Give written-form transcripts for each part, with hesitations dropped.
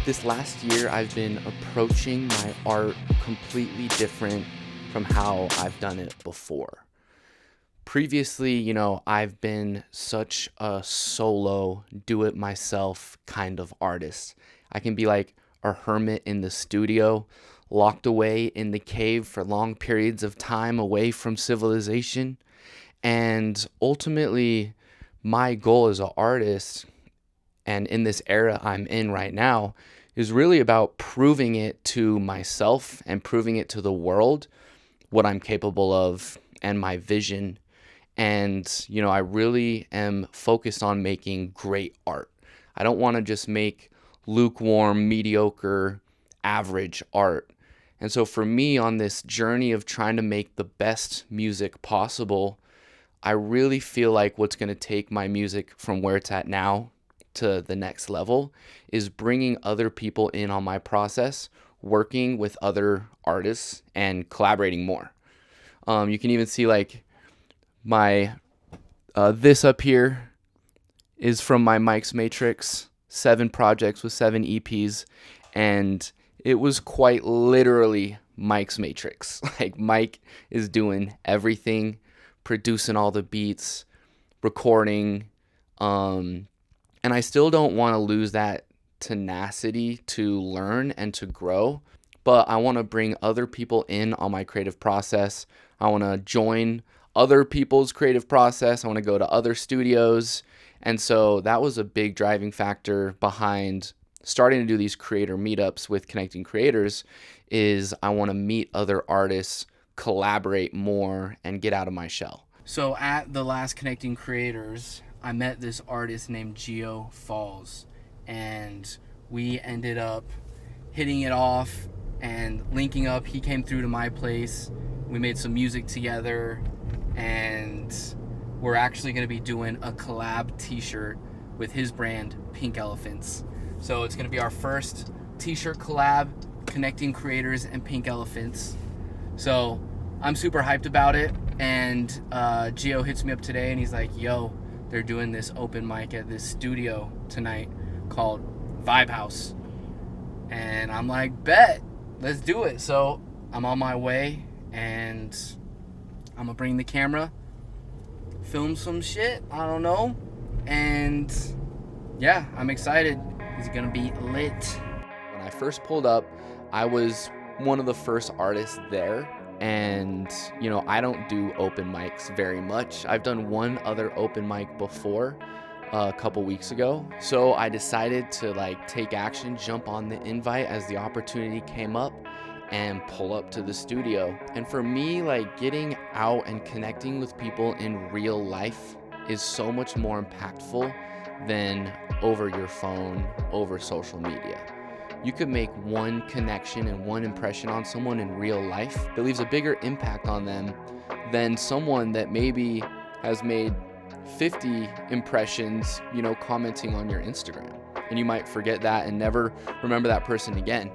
This last year, I've been approaching my art completely different from how I've done it before. Previously, I've been such a solo, do it myself kind of artist. I can be like a hermit in the studio, locked away in the cave for long periods of time away from civilization. And ultimately, my goal as an artist, and in this era I'm in right now, is really about proving it to myself and proving it to the world what I'm capable of and my vision. And, I really am focused on making great art. I don't want to just make lukewarm, mediocre, average art. And so for me, on this journey of trying to make the best music possible, I really feel like what's going to take my music from where it's at now to the next level is bringing other people in on my process, working with other artists, and collaborating more. You can even see like my this up here is from my Mike's Matrix, 7 projects with 7 EPs, and it was quite literally Mike's Matrix. Like Mike is doing everything, producing all the beats, recording, and I still don't want to lose that tenacity to learn and to grow, but I want to bring other people in on my creative process. I want to join other people's creative process. I want to go to other studios. And so that was a big driving factor behind starting to do these creator meetups with Connecting Creators is I want to meet other artists, collaborate more, and get out of my shell. So at the last Connecting Creators, I met this artist named Geo Falls, and we ended up hitting it off and linking up. He came through to my place. We made some music together, and we're actually going to be doing a collab t-shirt with his brand, Pink Elephants. So it's going to be our first t-shirt collab, Connecting Creators and Pink Elephants. So I'm super hyped about it, and Gio hits me up today, and he's like, yo, they're doing this open mic at this studio tonight called Vibe House. And I'm like, bet, let's do it. So I'm on my way, and I'm going to bring the camera, film some shit, I don't know. And yeah, I'm excited. It's going to be lit. When I first pulled up, I was one of the first artists there. And, I don't do open mics very much. I've done one other open mic before a couple weeks ago. So I decided to take action, jump on the invite as the opportunity came up, and pull up to the studio. And for me, getting out and connecting with people in real life is so much more impactful than over your phone, over social media. You could make one connection and one impression on someone in real life that leaves a bigger impact on them than someone that maybe has made 50 impressions, commenting on your Instagram. And you might forget that and never remember that person again.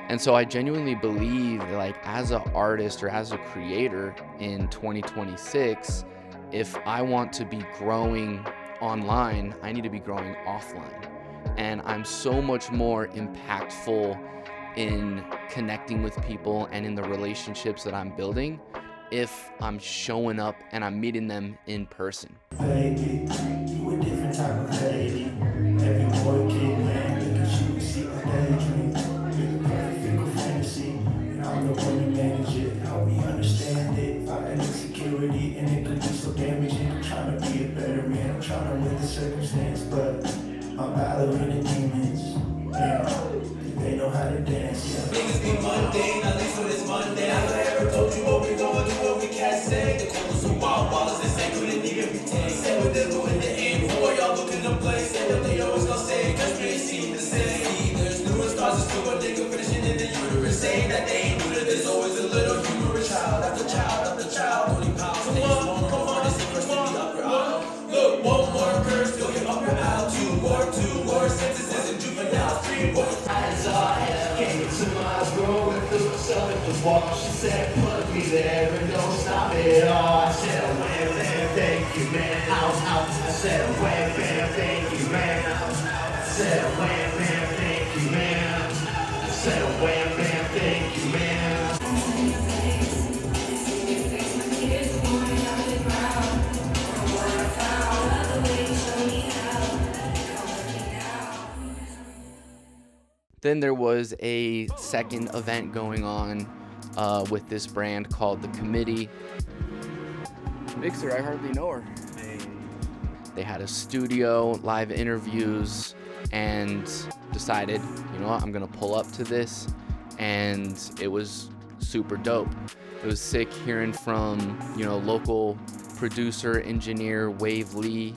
And so I genuinely believe that as an artist or as a creator in 2026, if I want to be growing online, I need to be growing offline. And I'm so much more impactful in connecting with people and in the relationships that I'm building if I'm showing up and I'm meeting them in person. Baby, you a different type of lady. Every boy kid, man, look at you, we see a daydream. You're the perfect fickle fantasy, and I'm the one to manage it. Help me understand it. Fighting insecurity, and it could be so damaging. I'm trying to be a better man, I'm trying to win the circumstance, but I'm battling the demons, yeah. They know how to dance, yeah. Niggas be mundane, at least when it's Monday. I never told you what we going through, what we can't say. The corners of wild wallers, they say couldn't even retain. Say what they're doing, they aim for. Y'all looking to play, say what they always gonna say, cause we ain't seen the same. There's numerous causes to a nigga finishing in the uterus. Saying that they ain't new to this, always a little humorous. Child after child after child, 20 pounds. Come on, this is first to be up your aisle. Look, one more curse, you'll get up your aisle. Two more sentences and juveniles. 3 more. As I came to my room and threw myself at the wall, she said, put me there and don't stop it all. I said, wham, bam, thank you, man. Out. I said, wham, bam, thank you, man. Out. I said, wham, bam, thank you, man. said, wham, bam, thank you, man. Then there was a second event going on with this brand called The Committee. Mixer, I hardly know her. They had a studio, live interviews, and decided, you know what, I'm gonna pull up to this, and it was super dope. It was sick hearing from, you know, local producer, engineer Wave Lee,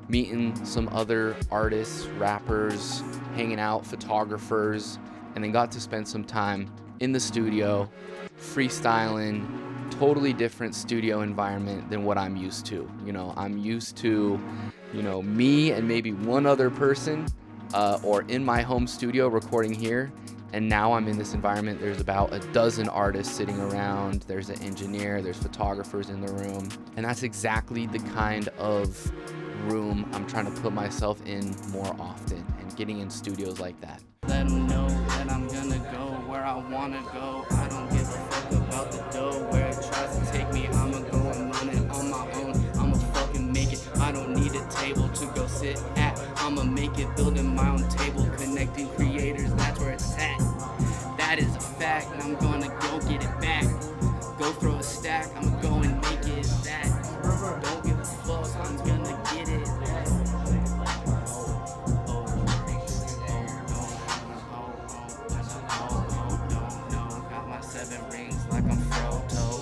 meeting some other artists, rappers, hanging out, photographers, and then got to spend some time in the studio, freestyling. Totally different studio environment than what I'm used to. You know, I'm used to, you know, me and maybe one other person or in my home studio recording here. And now I'm in this environment. There's about a dozen artists sitting around. There's an engineer, there's photographers in the room. And that's exactly the kind of room I'm trying to put myself in more often, and getting in studios like that. Let them know that I'm gonna go where I wanna go. I don't give a fuck about the dough, where it tries to take me. I'ma go and run it on my own. I'ma fucking make it. I don't need a table to go sit at. I'ma make it, building my own table, connecting creators, that's where it's at. That is a fact, and I'm gonna go get it back. Go throw a stack, I'ma go and make it that. Don't give a fuck, I'm gonna get it. Got my 7 rings like